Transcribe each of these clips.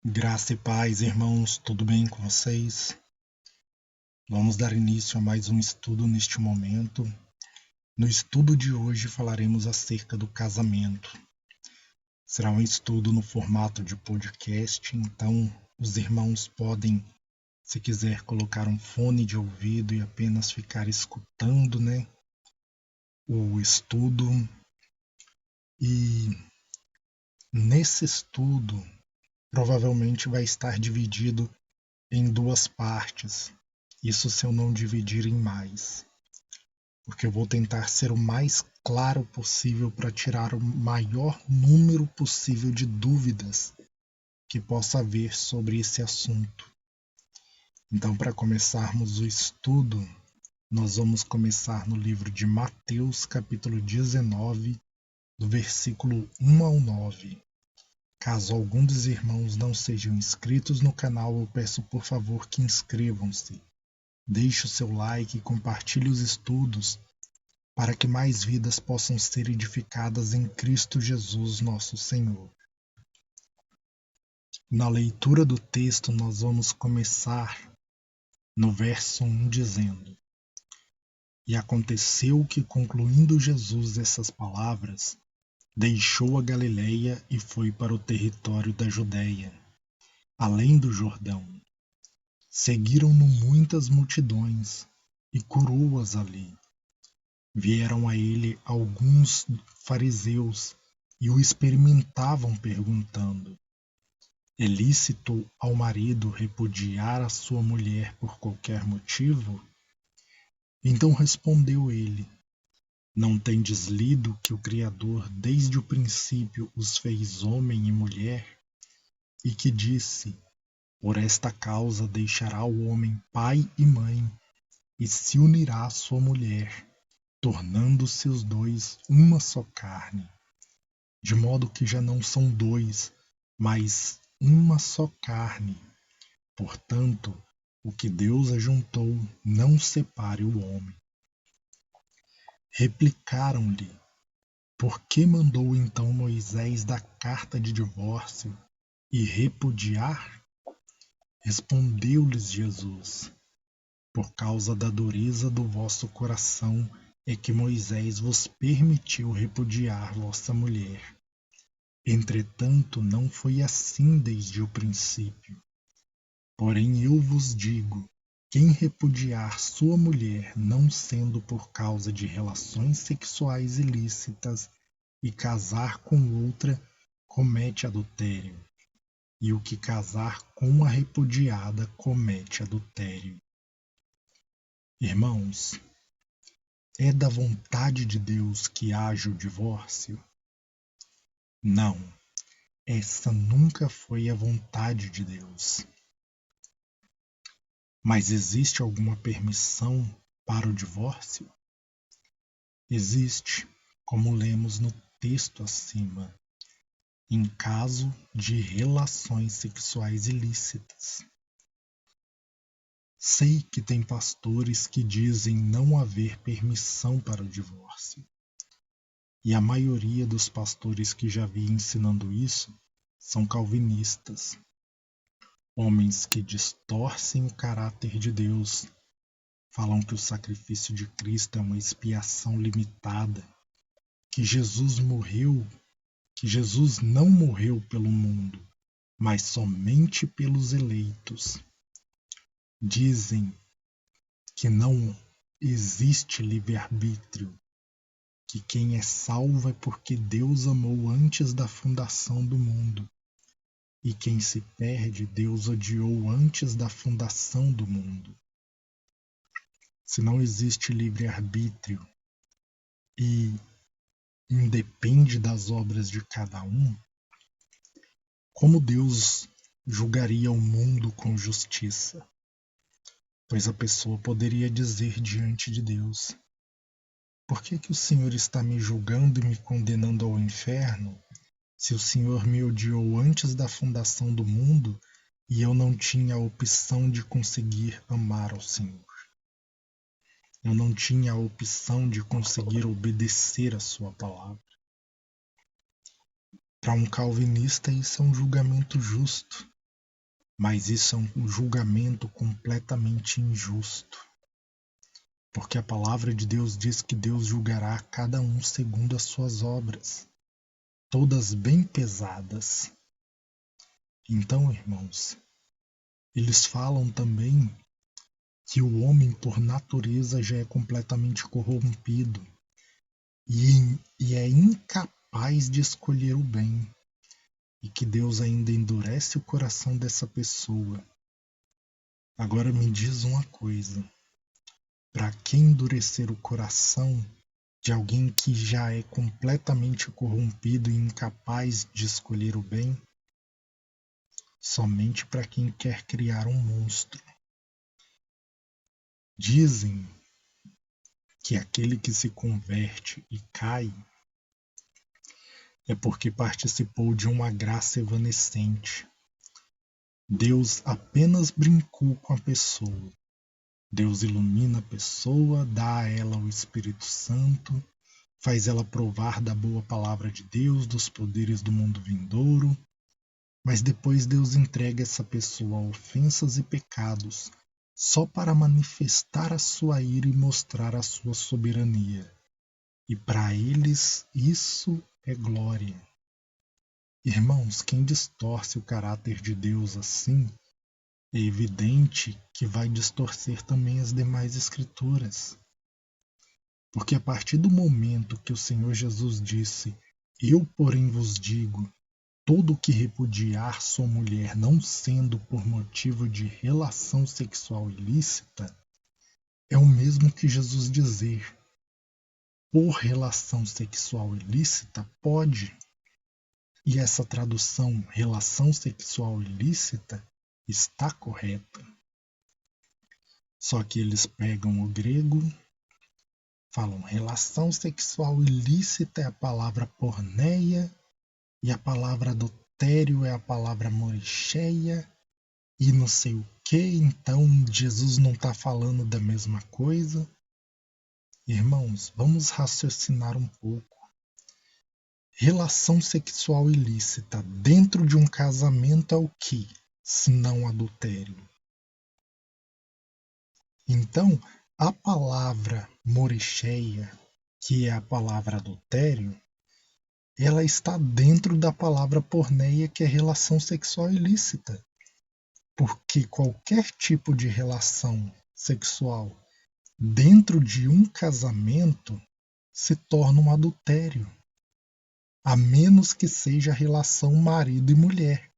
Graça e paz, irmãos, tudo bem com vocês? Vamos dar início a mais um estudo neste momento. No estudo de hoje falaremos acerca do casamento. Será um estudo no formato de podcast, então os irmãos podem, se quiser, colocar um fone de ouvido e apenas ficar escutando, o estudo. E nesse estudo provavelmente vai estar dividido em duas partes. Isso se eu não dividir em mais, porque eu vou tentar ser o mais claro possível para tirar o maior número possível de dúvidas que possa haver sobre esse assunto. Então, para começarmos o estudo, nós vamos começar no livro de Mateus, capítulo 19, do versículo 1 ao 9. Caso algum dos irmãos não sejam inscritos no canal, eu peço por favor que inscrevam-se. Deixe o seu like e compartilhe os estudos para que mais vidas possam ser edificadas em Cristo Jesus, nosso Senhor. Na leitura do texto, nós vamos começar no verso 1 dizendo: E aconteceu que, concluindo Jesus essas palavras, deixou a Galileia e foi para o território da Judéia, além do Jordão. Seguiram-no muitas multidões e curou-as ali. Vieram a ele alguns fariseus e o experimentavam perguntando: É lícito ao marido repudiar a sua mulher por qualquer motivo? Então respondeu ele: Não tendes lido que o Criador desde o princípio os fez homem e mulher? E que disse: Por esta causa deixará o homem pai e mãe e se unirá à sua mulher, tornando-se os dois uma só carne. De modo que já não são dois, mas uma só carne. Portanto, o que Deus ajuntou, não separe o homem. Replicaram-lhe: Por que mandou então Moisés dar carta de divórcio e repudiar? Respondeu-lhes Jesus: Por causa da dureza do vosso coração é que Moisés vos permitiu repudiar vossa mulher. Entretanto, não foi assim desde o princípio. Porém, eu vos digo: quem repudiar sua mulher, não sendo por causa de relações sexuais ilícitas, e casar com outra, comete adultério. E o que casar com a repudiada, comete adultério. Irmãos, é da vontade de Deus que haja o divórcio? Não, essa nunca foi a vontade de Deus. Mas existe alguma permissão para o divórcio? Existe, como lemos no texto acima, em caso de relações sexuais ilícitas. Sei que tem pastores que dizem não haver permissão para o divórcio. E a maioria dos pastores que já vi ensinando isso são calvinistas. Homens que distorcem o caráter de Deus, falam que o sacrifício de Cristo é uma expiação limitada, que Jesus não morreu pelo mundo, mas somente pelos eleitos. Dizem que não existe livre-arbítrio, que quem é salvo é porque Deus amou antes da fundação do mundo, e quem se perde, Deus odiou antes da fundação do mundo. Se não existe livre-arbítrio e independe das obras de cada um, como Deus julgaria o mundo com justiça? Pois a pessoa poderia dizer diante de Deus: Por que o Senhor está me julgando e me condenando ao inferno, se o Senhor me odiou antes da fundação do mundo e eu não tinha a opção de conseguir amar ao Senhor? Eu não tinha a opção de conseguir obedecer a sua palavra. Para um calvinista, isso é um julgamento justo. Mas isso é um julgamento completamente injusto. Porque a palavra de Deus diz que Deus julgará cada um segundo as suas obras, todas bem pesadas. Então, irmãos, eles falam também que o homem, por natureza, já é completamente corrompido e é incapaz de escolher o bem, e que Deus ainda endurece o coração dessa pessoa. Agora me diz uma coisa: para que endurecer o coração de alguém que já é completamente corrompido e incapaz de escolher o bem? Somente para quem quer criar um monstro. Dizem que aquele que se converte e cai é porque participou de uma graça evanescente. Deus apenas brincou com a pessoa. Deus ilumina a pessoa, dá a ela o Espírito Santo, faz ela provar da boa palavra de Deus, dos poderes do mundo vindouro, mas depois Deus entrega essa pessoa a ofensas e pecados, só para manifestar a sua ira e mostrar a sua soberania. E para eles isso é glória. Irmãos, quem distorce o caráter de Deus assim, é evidente que vai distorcer também as demais escrituras. Porque a partir do momento que o Senhor Jesus disse: "Eu, porém, vos digo, todo o que repudiar sua mulher não sendo por motivo de relação sexual ilícita", é o mesmo que Jesus dizer: "Por relação sexual ilícita pode". E essa tradução relação sexual ilícita está correta. Só que eles pegam o grego, falam relação sexual ilícita é a palavra porneia, e a palavra adultério é a palavra moricheia, e não sei o que, então Jesus não está falando da mesma coisa. Irmãos, vamos raciocinar um pouco. Relação sexual ilícita dentro de um casamento é o que, se não adultério? Então, a palavra moricheia, que é a palavra adultério, ela está dentro da palavra porneia, que é relação sexual ilícita. Porque qualquer tipo de relação sexual dentro de um casamento se torna um adultério, a menos que seja relação marido e mulher.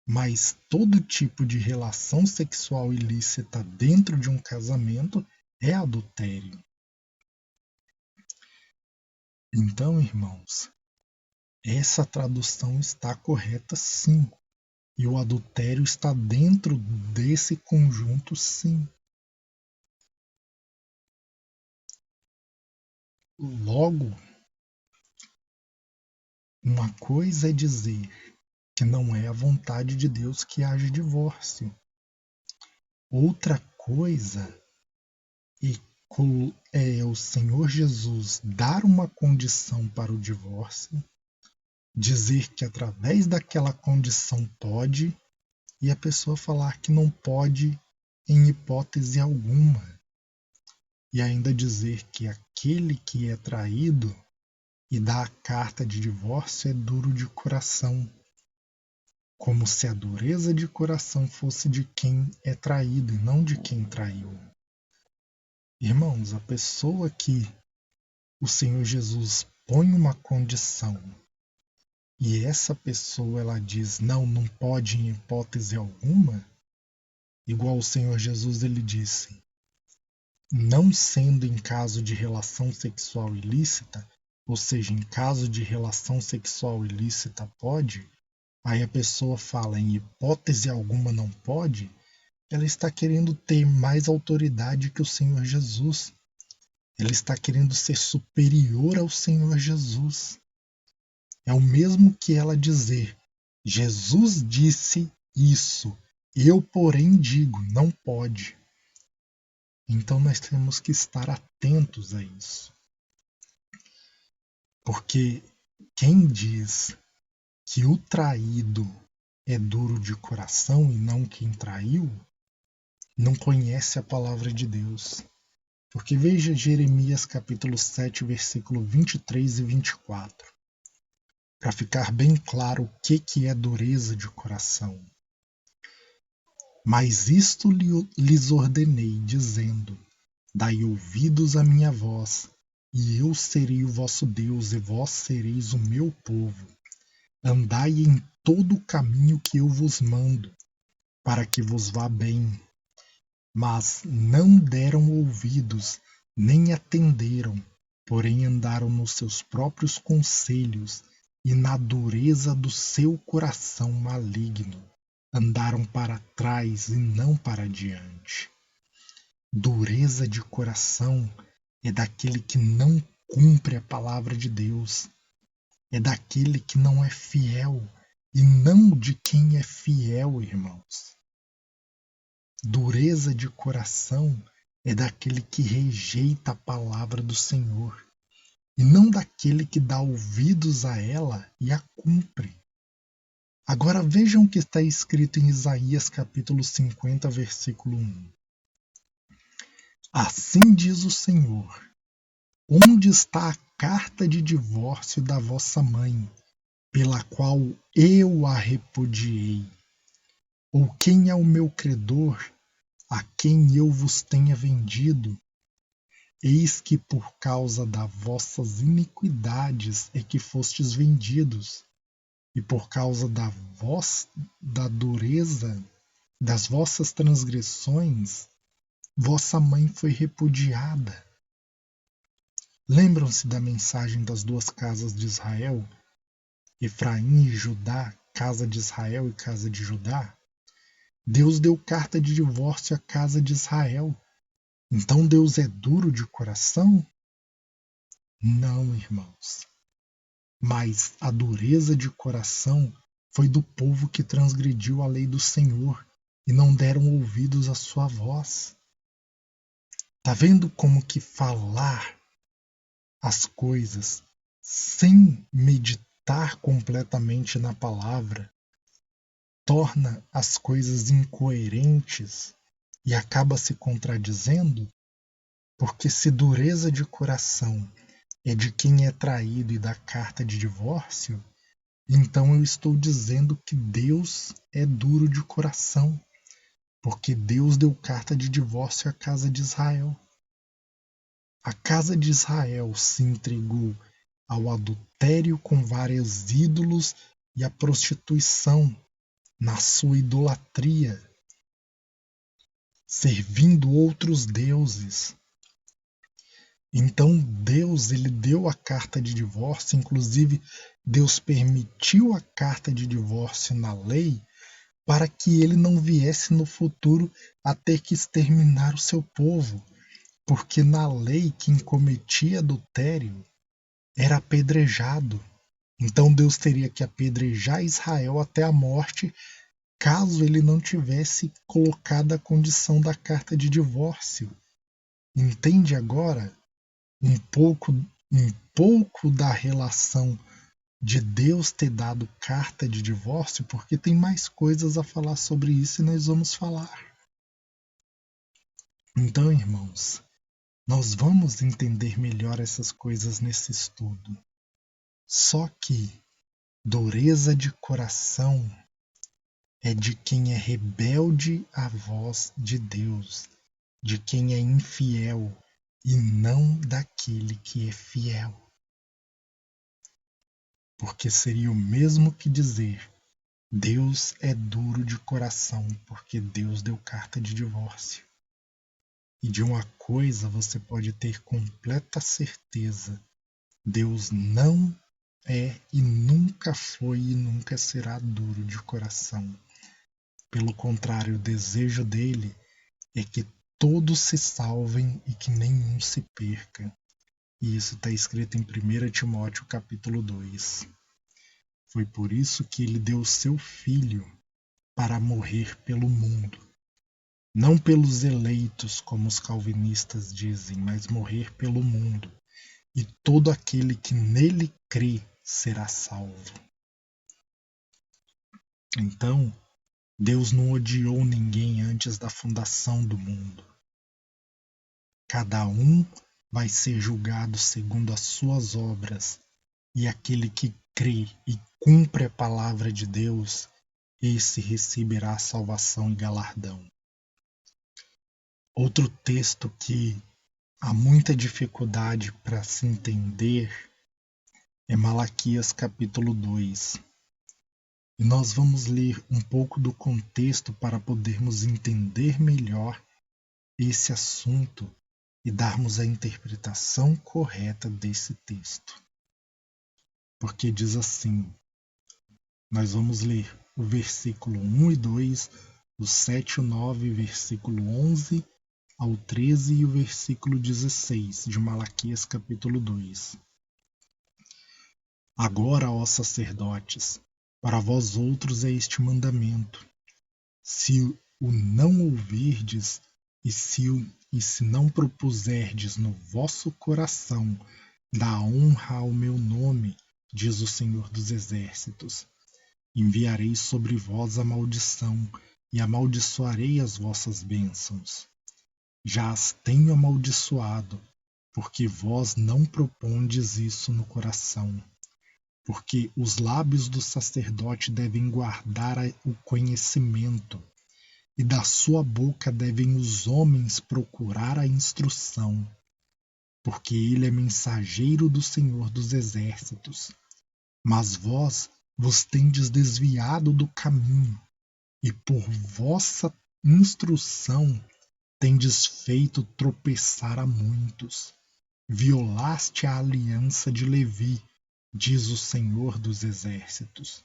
Mas todo tipo de relação sexual ilícita dentro de um casamento é adultério. Então, irmãos, essa tradução está correta sim. E o adultério está dentro desse conjunto sim. Logo, uma coisa é dizer que não é a vontade de Deus que haja divórcio. Outra coisa é o Senhor Jesus dar uma condição para o divórcio, dizer que através daquela condição pode, e a pessoa falar que não pode em hipótese alguma. E ainda dizer que aquele que é traído e dá a carta de divórcio é duro de coração, como se a dureza de coração fosse de quem é traído e não de quem traiu. Irmãos, a pessoa que o Senhor Jesus põe uma condição e essa pessoa ela diz não pode em hipótese alguma, igual o Senhor Jesus ele disse, não sendo em caso de relação sexual ilícita, ou seja, em caso de relação sexual ilícita pode, aí a pessoa fala em hipótese alguma não pode, ela está querendo ter mais autoridade que o Senhor Jesus. Ela está querendo ser superior ao Senhor Jesus. É o mesmo que ela dizer: Jesus disse isso, eu, porém, digo, não pode. Então nós temos que estar atentos a isso. Porque quem diz que o traído é duro de coração e não quem traiu, não conhece a palavra de Deus. Porque veja Jeremias capítulo 7, versículo 23 e 24, para ficar bem claro o que é dureza de coração. Mas isto lhes ordenei, dizendo: dai ouvidos à minha voz, e eu serei o vosso Deus, e vós sereis o meu povo. Andai em todo o caminho que eu vos mando, para que vos vá bem. Mas não deram ouvidos, nem atenderam, porém andaram nos seus próprios conselhos e na dureza do seu coração maligno. Andaram para trás e não para diante. Dureza de coração é daquele que não cumpre a palavra de Deus, é daquele que não é fiel e não de quem é fiel, irmãos. Dureza de coração é daquele que rejeita a palavra do Senhor e não daquele que dá ouvidos a ela e a cumpre. Agora vejam o que está escrito em Isaías capítulo 50, versículo 1. Assim diz o Senhor: onde está a carta de divórcio da vossa mãe, pela qual eu a repudiei? Ou quem é o meu credor, a quem eu vos tenha vendido? Eis que por causa das vossas iniquidades é que fostes vendidos, e por causa da dureza das vossas transgressões, vossa mãe foi repudiada. Lembram-se da mensagem das duas casas de Israel, Efraim e Judá, casa de Israel e casa de Judá? Deus deu carta de divórcio à casa de Israel. Então Deus é duro de coração? Não, irmãos. Mas a dureza de coração foi do povo que transgrediu a lei do Senhor e não deram ouvidos à sua voz. Tá vendo como que falar as coisas sem meditar completamente na palavra torna as coisas incoerentes e acaba se contradizendo? Porque se dureza de coração é de quem é traído e dá carta de divórcio, então eu estou dizendo que Deus é duro de coração, porque Deus deu carta de divórcio à casa de Israel. A casa de Israel se entregou ao adultério com vários ídolos e à prostituição na sua idolatria, servindo outros deuses. Então Deus, ele deu a carta de divórcio, inclusive Deus permitiu a carta de divórcio na lei para que ele não viesse no futuro a ter que exterminar o seu povo, porque na lei quem cometia adultério era apedrejado. Então Deus teria que apedrejar Israel até a morte, caso ele não tivesse colocado a condição da carta de divórcio. Entende agora um pouco da relação de Deus ter dado carta de divórcio? Porque tem mais coisas a falar sobre isso e nós vamos falar. Então, irmãos, nós vamos entender melhor essas coisas nesse estudo. Só que dureza de coração é de quem é rebelde à voz de Deus, de quem é infiel e não daquele que é fiel. Porque seria o mesmo que dizer: Deus é duro de coração porque Deus deu carta de divórcio. E de uma coisa você pode ter completa certeza: Deus não é e nunca foi e nunca será duro de coração. Pelo contrário, o desejo dele é que todos se salvem e que nenhum se perca. E isso está escrito em 1 Timóteo capítulo 2. Foi por isso que ele deu seu Filho para morrer pelo mundo. Não pelos eleitos, como os calvinistas dizem, mas morrer pelo mundo. E todo aquele que nele crê será salvo. Então, Deus não odiou ninguém antes da fundação do mundo. Cada um vai ser julgado segundo as suas obras, e aquele que crê e cumpre a palavra de Deus, esse receberá salvação e galardão. Outro texto que há muita dificuldade para se entender é Malaquias capítulo 2. E nós vamos ler um pouco do contexto para podermos entender melhor esse assunto e darmos a interpretação correta desse texto. Porque diz assim, nós vamos ler o versículo 1 e 2, o 7 e o 9, versículo 11 ao 13 e o versículo 16 de Malaquias capítulo 2. Agora, ó sacerdotes, para vós outros é este mandamento: se o não ouvirdes e se não propuserdes no vosso coração dar honra ao meu nome, diz o Senhor dos Exércitos, enviarei sobre vós a maldição e amaldiçoarei as vossas bênçãos. Já as tenho amaldiçoado, porque vós não propondes isso no coração. Porque os lábios do sacerdote devem guardar o conhecimento, e da sua boca devem os homens procurar a instrução, porque ele é mensageiro do Senhor dos Exércitos. Mas vós vos tendes desviado do caminho, e por vossa instrução tendes feito tropeçar a muitos. Violaste a aliança de Levi, diz o Senhor dos Exércitos.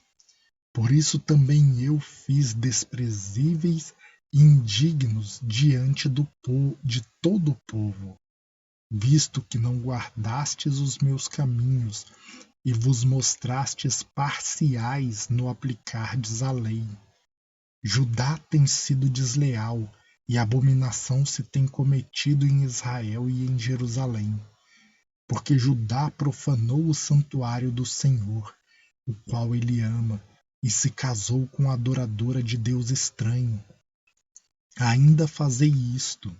Por isso também eu fiz desprezíveis e indignos diante de todo o povo, visto que não guardastes os meus caminhos e vos mostrastes parciais no aplicardes a lei. Judá tem sido desleal, e abominação se tem cometido em Israel e em Jerusalém, porque Judá profanou o santuário do Senhor, o qual ele ama, e se casou com a adoradora de Deus estranho. Ainda fazei isto: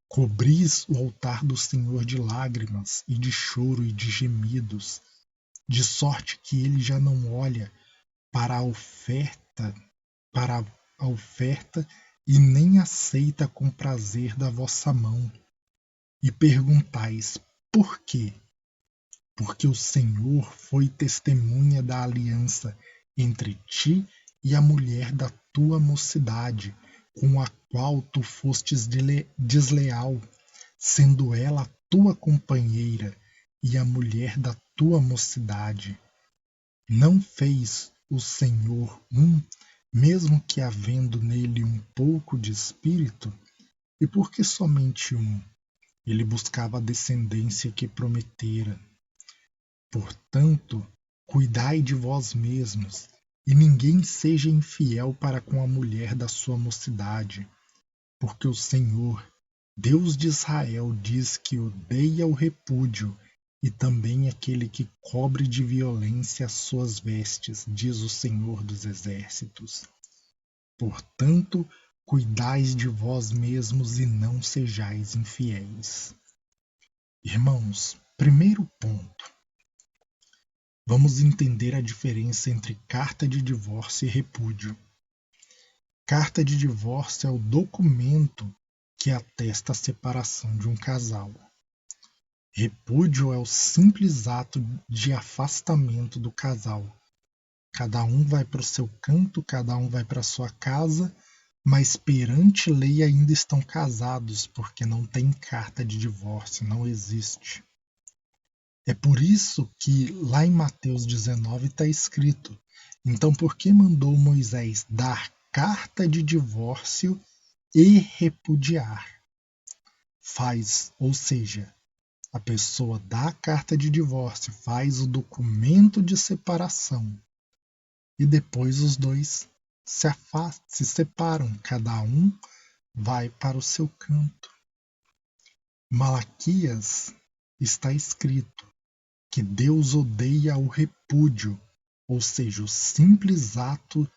cobris o altar do Senhor de lágrimas e de choro e de gemidos, de sorte que ele já não olha para a oferta e nem aceita com prazer da vossa mão. E perguntais: por quê? Porque o Senhor foi testemunha da aliança entre ti e a mulher da tua mocidade, com a qual tu fostes desleal, sendo ela a tua companheira e a mulher da tua mocidade. Não fez o Senhor mesmo que havendo nele um pouco de espírito? E por que somente um? Ele buscava a descendência que prometera. Portanto, cuidai de vós mesmos, e ninguém seja infiel para com a mulher da sua mocidade, porque o Senhor, Deus de Israel, diz que odeia o repúdio, e também aquele que cobre de violência as suas vestes, diz o Senhor dos Exércitos. Portanto, cuidais de vós mesmos e não sejais infiéis. Irmãos, primeiro ponto. Vamos entender a diferença entre carta de divórcio e repúdio. Carta de divórcio é o documento que atesta a separação de um casal. Repúdio é o simples ato de afastamento do casal. Cada um vai para o seu canto, cada um vai para a sua casa, mas perante lei ainda estão casados, porque não tem carta de divórcio, não existe. É por isso que lá em Mateus 19 está escrito: então por que mandou Moisés dar carta de divórcio e repudiar? Ou seja, a pessoa dá a carta de divórcio, faz o documento de separação e depois os dois se separam, cada um vai para o seu canto. Malaquias está escrito que Deus odeia o repúdio, ou seja, o simples ato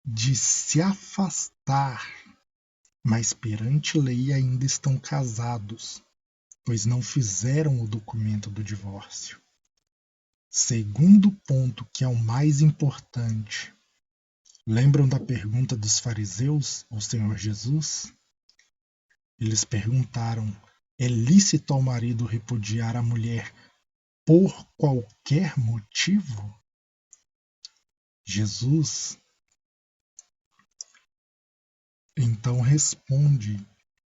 de se afastar, mas perante lei ainda estão casados, pois não fizeram o documento do divórcio. Segundo ponto, que é o mais importante. Lembram da pergunta dos fariseus ao Senhor Jesus? Eles perguntaram: é lícito ao marido repudiar a mulher por qualquer motivo? Jesus então responde,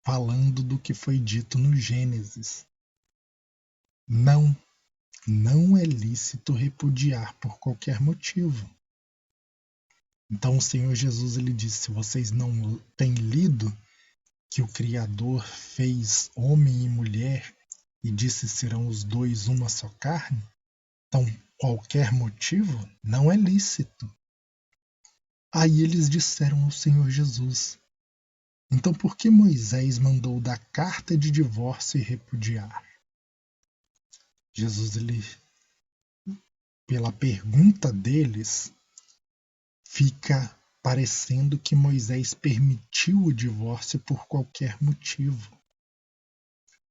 falando do que foi dito no Gênesis: não, não é lícito repudiar por qualquer motivo. Então o Senhor Jesus ele disse: vocês não têm lido que o Criador fez homem e mulher e disse serão os dois uma só carne? Então qualquer motivo não é lícito. Aí eles disseram ao Senhor Jesus: então por que Moisés mandou dar carta de divórcio e repudiar? Jesus, ele, pela pergunta deles, fica parecendo que Moisés permitiu o divórcio por qualquer motivo.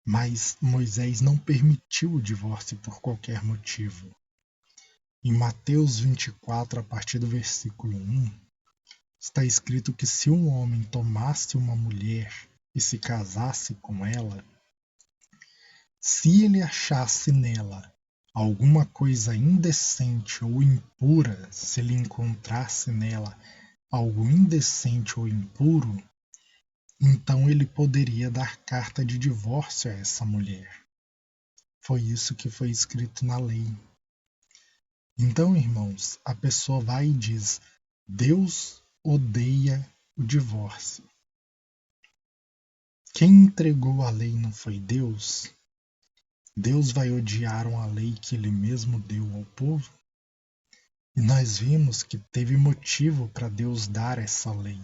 Mas Moisés não permitiu o divórcio por qualquer motivo. Em Mateus 24, a partir do versículo 1, está escrito que se um homem tomasse uma mulher e se casasse com ela, se ele achasse nela alguma coisa indecente ou impura, se ele encontrasse nela algo indecente ou impuro, então ele poderia dar carta de divórcio a essa mulher. Foi isso que foi escrito na lei. Então, irmãos, a pessoa vai e diz: Deus odeia o divórcio. Quem entregou a lei não foi Deus? Deus vai odiar uma lei que ele mesmo deu ao povo? E nós vimos que teve motivo para Deus dar essa lei,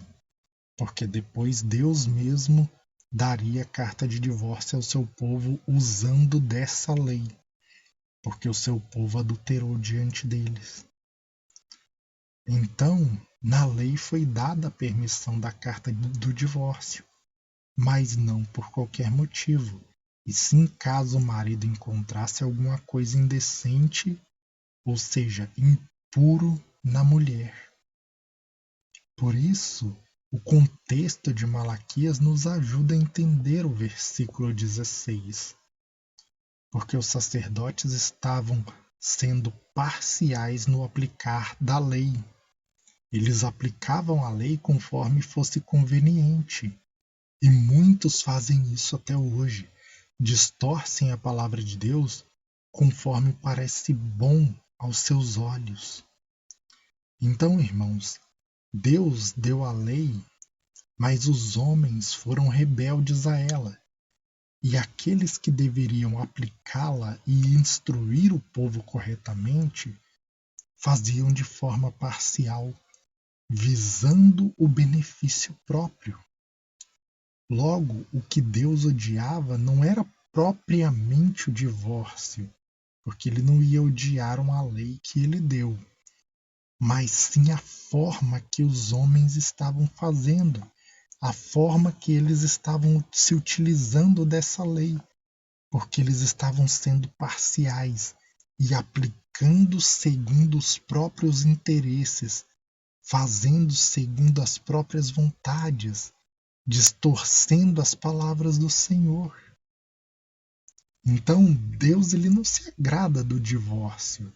porque depois Deus mesmo daria carta de divórcio ao seu povo usando dessa lei, porque o seu povo adulterou diante deles. Então, na lei foi dada a permissão da carta do divórcio, mas não por qualquer motivo, e sim caso o marido encontrasse alguma coisa indecente, ou seja, impuro na mulher. Por isso, o contexto de Malaquias nos ajuda a entender o versículo 16, porque os sacerdotes estavam sendo parciais no aplicar da lei. Eles aplicavam a lei conforme fosse conveniente. E muitos fazem isso até hoje. Distorcem a palavra de Deus conforme parece bom aos seus olhos. Então, irmãos, Deus deu a lei, mas os homens foram rebeldes a ela. E aqueles que deveriam aplicá-la e instruir o povo corretamente faziam de forma parcial, visando o benefício próprio. Logo, o que Deus odiava não era propriamente o divórcio, porque ele não ia odiar uma lei que ele deu, mas sim a forma que os homens estavam fazendo, a forma que eles estavam se utilizando dessa lei, porque eles estavam sendo parciais e aplicando segundo os próprios interesses, fazendo segundo as próprias vontades, distorcendo as palavras do Senhor. Então, Deus ele não se agrada do divórcio.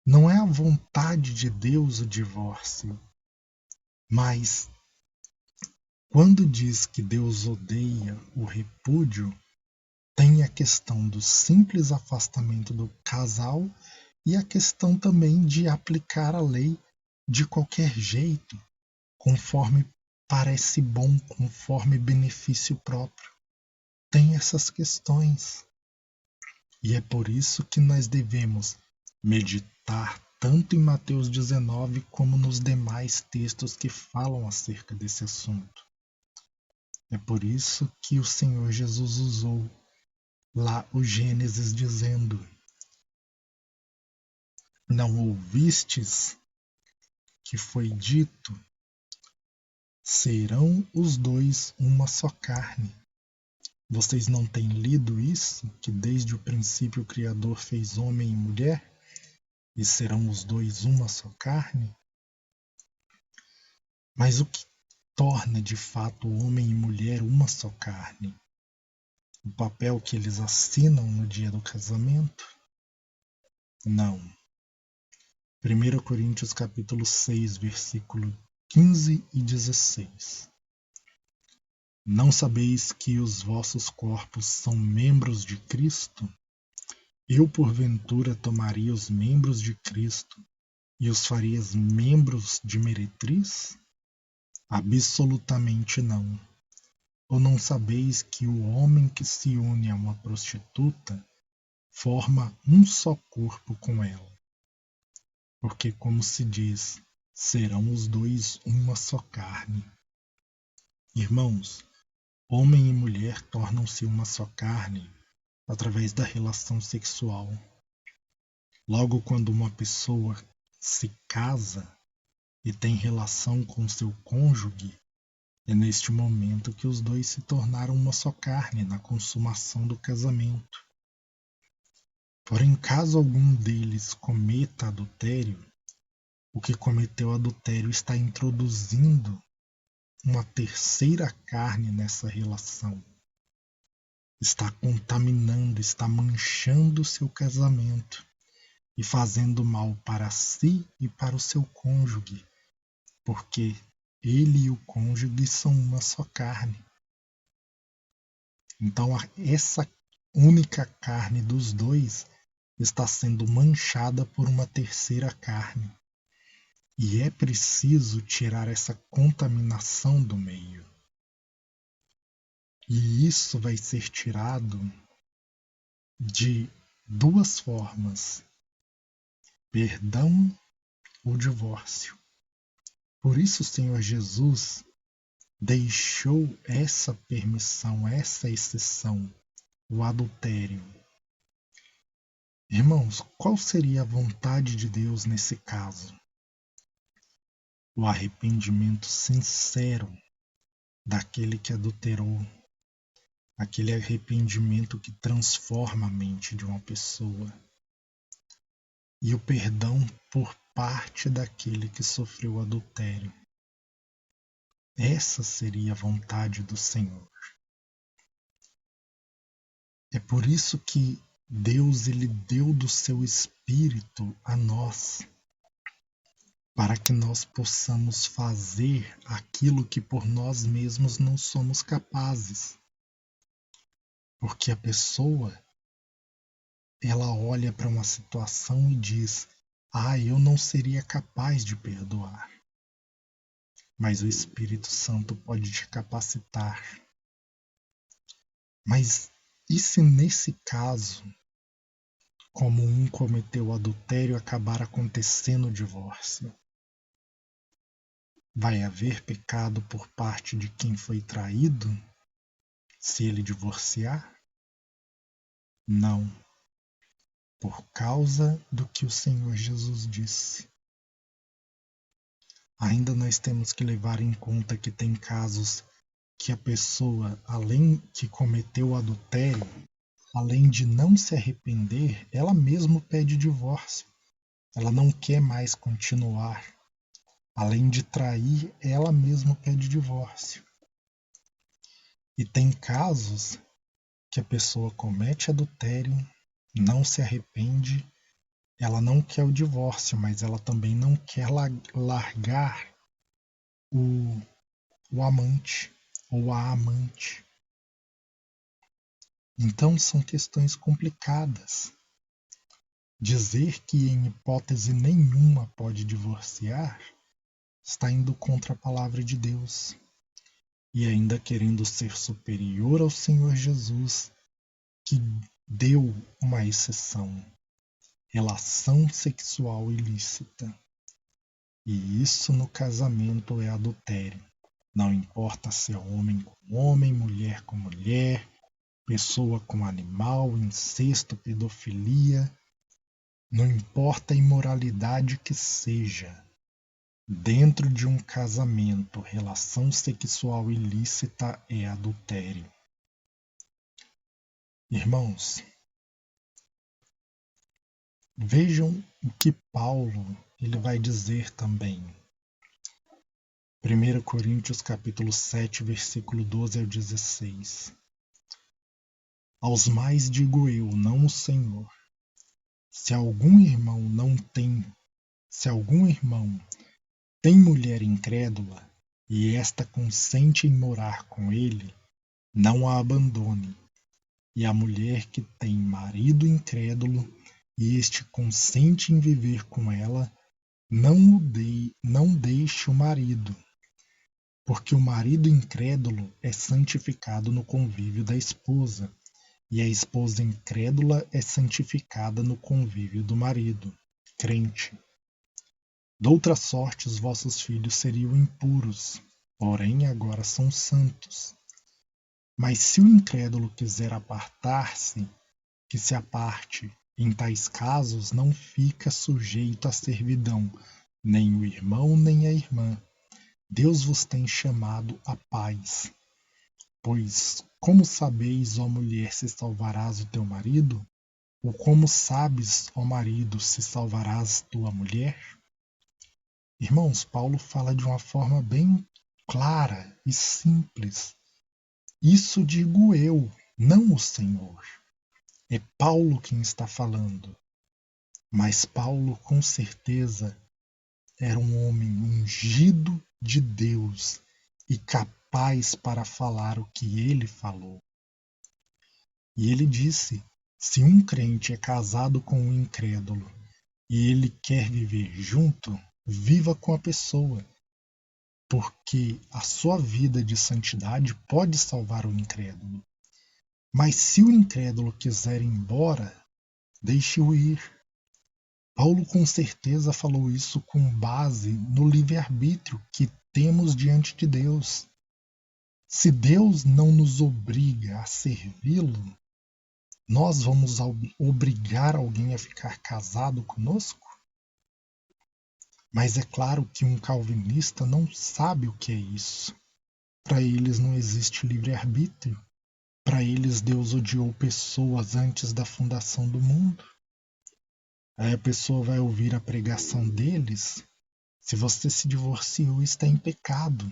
Não é a vontade de Deus o divórcio. Mas quando diz que Deus odeia o repúdio, tem a questão do simples afastamento do casal e a questão também de aplicar a lei de qualquer jeito, conforme parece bom, conforme benefício próprio. Tem essas questões. E é por isso que nós devemos meditar tanto em Mateus 19 como nos demais textos que falam acerca desse assunto. É por isso que o Senhor Jesus usou lá o Gênesis dizendo: não ouvistes que foi dito serão os dois uma só carne. Vocês não têm lido isso? Que desde o princípio o Criador fez homem e mulher? E serão os dois uma só carne? Mas o que torna de fato homem e mulher uma só carne? O papel que eles assinam no dia do casamento? Não. 1 Coríntios capítulo 6, versículo 15 e 16. Não sabeis que os vossos corpos são membros de Cristo? Eu, porventura, tomaria os membros de Cristo e os faria membros de meretriz? Absolutamente não. Ou não sabeis que o homem que se une a uma prostituta forma um só corpo com ela? Porque, como se diz, serão os dois uma só carne. Irmãos, homem e mulher tornam-se uma só carne através da relação sexual. Logo, quando uma pessoa se casa e tem relação com seu cônjuge, é neste momento que os dois se tornaram uma só carne na consumação do casamento. Porém, caso algum deles cometa adultério, o que cometeu adultério está introduzindo uma terceira carne nessa relação. Está contaminando, está manchando o seu casamento e fazendo mal para si e para o seu cônjuge, porque ele e o cônjuge são uma só carne. Então, essa única carne dos dois está sendo manchada por uma terceira carne. E é preciso tirar essa contaminação do meio. E isso vai ser tirado de duas formas: perdão ou divórcio. Por isso o Senhor Jesus deixou essa permissão, essa exceção, o adultério. Irmãos, qual seria a vontade de Deus nesse caso? O arrependimento sincero daquele que adulterou, aquele arrependimento que transforma a mente de uma pessoa, e o perdão por parte daquele que sofreu o adultério. Essa seria a vontade do Senhor. É por isso que Deus ele deu do seu Espírito a nós, para que nós possamos fazer aquilo que por nós mesmos não somos capazes. Porque a pessoa, ela olha para uma situação e diz: eu não seria capaz de perdoar. Mas o Espírito Santo pode te capacitar. Mas e se nesse caso, como um cometeu adultério, acabar acontecendo o divórcio? Vai haver pecado por parte de quem foi traído, se ele divorciar? Não, por causa do que o Senhor Jesus disse. Ainda nós temos que levar em conta que tem casos que a pessoa, além que cometeu o adultério, além de não se arrepender, ela mesma pede divórcio. Ela não quer mais continuar. Além de trair, ela mesma pede divórcio. E tem casos que a pessoa comete adultério, não se arrepende, ela não quer o divórcio, mas ela também não quer largar o amante ou a amante. Então são questões complicadas. Dizer que em hipótese nenhuma pode divorciar está indo contra a palavra de Deus e ainda querendo ser superior ao Senhor Jesus, que deu uma exceção: relação sexual ilícita. E isso no casamento é adultério. Não importa se é homem com homem, mulher com mulher, pessoa com animal, incesto, pedofilia, não importa a imoralidade que seja, Dentro de um casamento, relação sexual ilícita é adultério. Irmãos, vejam o que Paulo ele vai dizer também. 1 Coríntios capítulo 7, versículo 12 ao 16. Aos mais digo eu, não o Senhor, se algum irmão tem mulher incrédula, e esta consente em morar com ele, não a abandone. E a mulher que tem marido incrédulo, e este consente em viver com ela, não deixe o marido, porque o marido incrédulo é santificado no convívio da esposa, e a esposa incrédula é santificada no convívio do marido, crente. Doutra sorte os vossos filhos seriam impuros, porém agora são santos. Mas se o incrédulo quiser apartar-se, que se aparte. Em tais casos não fica sujeito à servidão, nem o irmão nem a irmã. Deus vos tem chamado à paz. Pois como sabeis, ó mulher, se salvarás o teu marido? Ou como sabes, ó marido, se salvarás tua mulher? Irmãos, Paulo fala de uma forma bem clara e simples. Isso digo eu, não o Senhor. É Paulo quem está falando. Mas Paulo, com certeza, era um homem ungido de Deus e capaz para falar o que ele falou. E ele disse: se um crente é casado com um incrédulo e ele quer viver junto, viva com a pessoa, porque a sua vida de santidade pode salvar o incrédulo. Mas se o incrédulo quiser ir embora, deixe-o ir. Paulo com certeza falou isso com base no livre-arbítrio que temos diante de Deus. Se Deus não nos obriga a servi-lo, nós vamos obrigar alguém a ficar casado conosco? Mas é claro que um calvinista não sabe o que é isso. Para eles não existe livre-arbítrio. Para eles Deus odiou pessoas antes da fundação do mundo. Aí a pessoa vai ouvir a pregação deles. Se você se divorciou, está em pecado.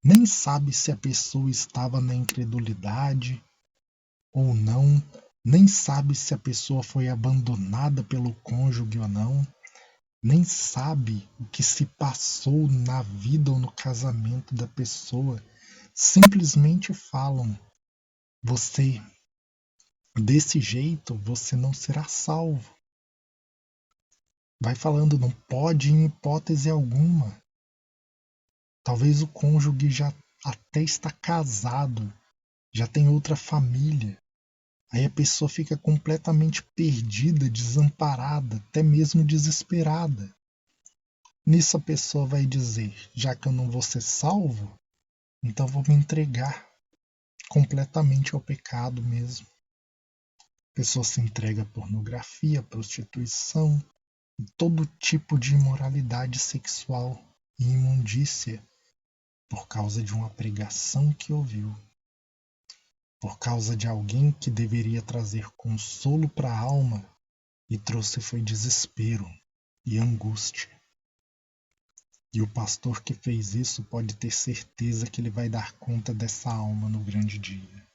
Nem sabe se a pessoa estava na incredulidade ou não, nem sabe se a pessoa foi abandonada pelo cônjuge ou não, nem sabe o que se passou na vida ou no casamento da pessoa. Simplesmente falam: você, desse jeito, você não será salvo. Vai falando, não pode em hipótese alguma. Talvez o cônjuge já até está casado, já tem outra família. Aí a pessoa fica completamente perdida, desamparada, até mesmo desesperada. Nisso a pessoa vai dizer: já que eu não vou ser salvo, então vou me entregar completamente ao pecado mesmo. A pessoa se entrega à pornografia, à prostituição e todo tipo de imoralidade sexual e imundícia por causa de uma pregação que ouviu. Por causa de alguém que deveria trazer consolo para a alma e trouxe foi desespero e angústia. E o pastor que fez isso pode ter certeza que ele vai dar conta dessa alma no grande dia.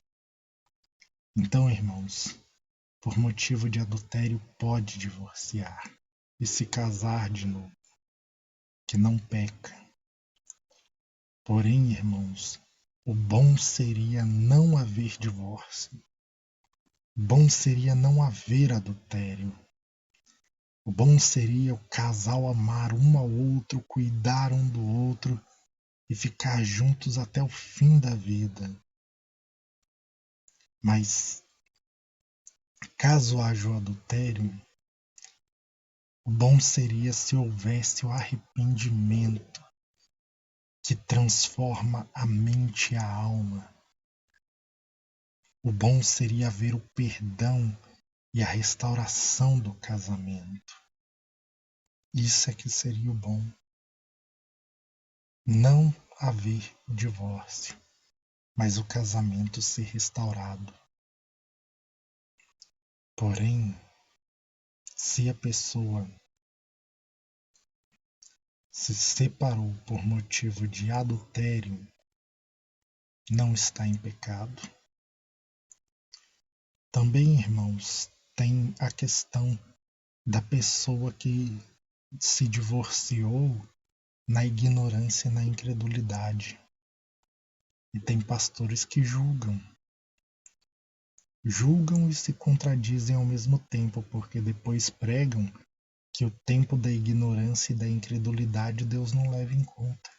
Então, irmãos, por motivo de adultério pode divorciar e se casar de novo, que não peca. Porém, irmãos, o bom seria não haver divórcio. Bom seria não haver adultério. O bom seria o casal amar um ao outro, cuidar um do outro e ficar juntos até o fim da vida. Mas, caso haja o adultério, o bom seria se houvesse o arrependimento que transforma a mente e a alma. O bom seria haver o perdão e a restauração do casamento. Isso é que seria o bom. não haver divórcio, mas o casamento ser restaurado. Porém, se a pessoa se separou por motivo de adultério, não está em pecado. Também, irmãos, tem a questão da pessoa que se divorciou na ignorância e na incredulidade. E tem pastores que julgam e se contradizem ao mesmo tempo, porque depois pregam que o tempo da ignorância e da incredulidade Deus não leva em conta.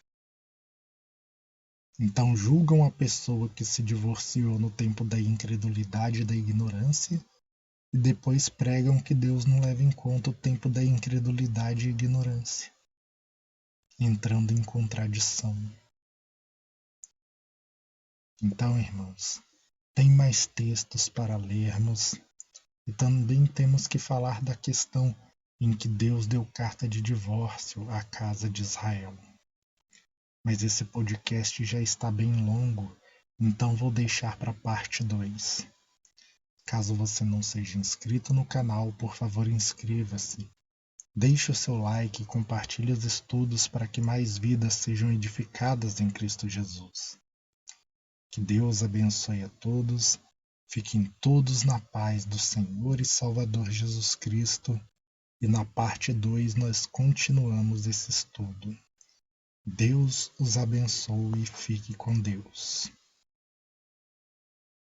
Então julgam a pessoa que se divorciou no tempo da incredulidade e da ignorância, e depois pregam que Deus não leva em conta o tempo da incredulidade e ignorância, entrando em contradição. Então, irmãos, tem mais textos para lermos, e também temos que falar da questão em que Deus deu carta de divórcio à casa de Israel. Mas esse podcast já está bem longo, então vou deixar para a parte 2. Caso você não seja inscrito no canal, por favor inscreva-se. Deixe o seu like e compartilhe os estudos para que mais vidas sejam edificadas em Cristo Jesus. Que Deus abençoe a todos. Fiquem todos na paz do Senhor e Salvador Jesus Cristo. E na parte 2 nós continuamos esse estudo. Deus os abençoe e fique com Deus.